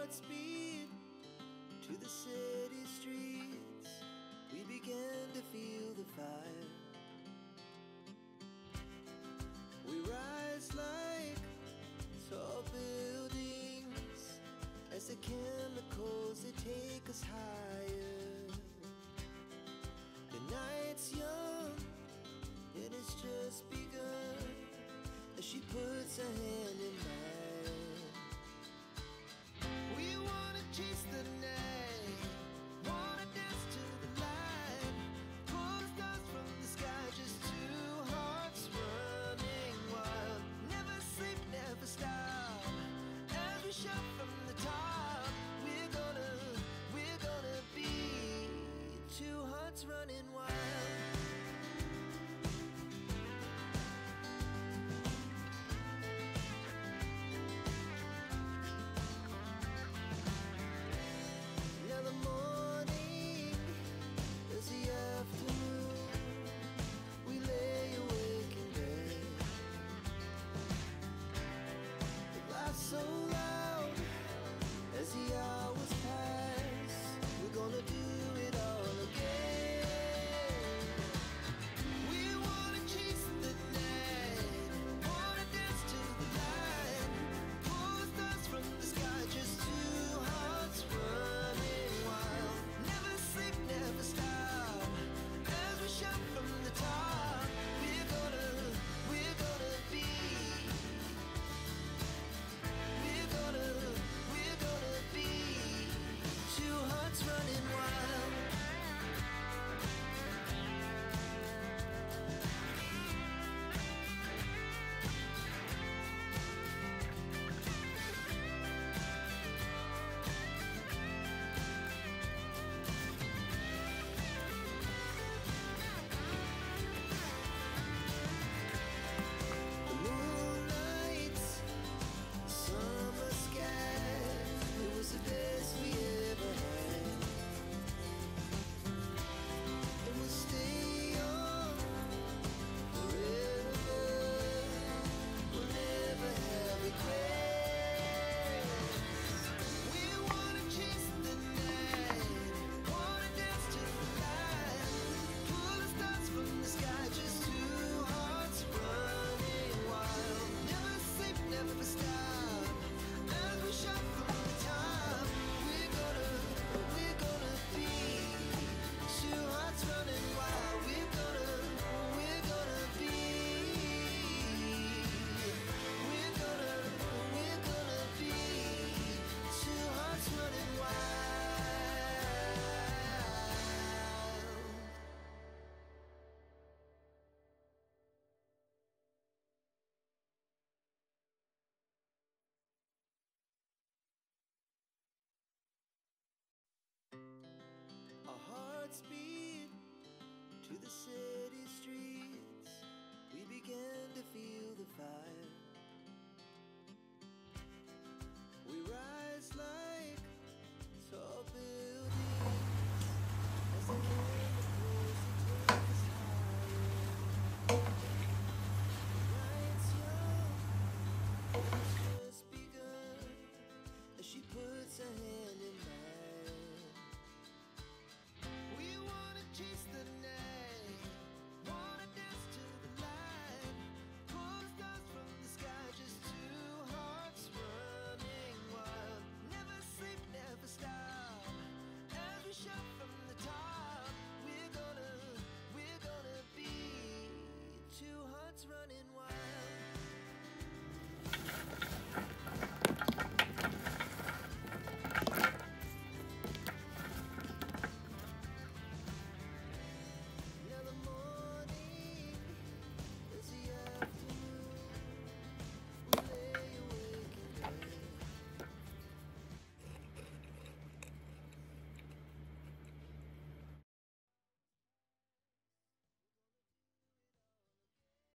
hearts beat to the city streets. We began to feel the fire. We rise like tall buildings as the chemicals they take us higher. The night's young, it has just begun as she puts her hand in mine. We wanna chase the night, wanna dance to the light, pull the stars from the sky, just two hearts running wild. Never sleep, never stop, as we shout from the top. We're gonna be two hearts running wild. Now the morning is the afternoon. We lay awake in bed. The laughs so loud as the hours pass. We're gonna do it all again. We wanna chase the night, wanna dance to the light, pull the stars from the sky, just two hearts running wild. Never sleep, never stop, as we shout from the top. We're gonna be, we're gonna be two hearts running wild. The moonlight, summer skies, it was the best we ever had. And we'll stay young forever. We'll never have regrets. We wanna chase the night, wanna dance to the light, pull the stars from the sky, just two hearts running wild. Never sleep, never stop, as we shout from the top. We're gonna be two hearts running wild. We're gonna be, we're gonna be two hearts running wild. Our hearts beat to the city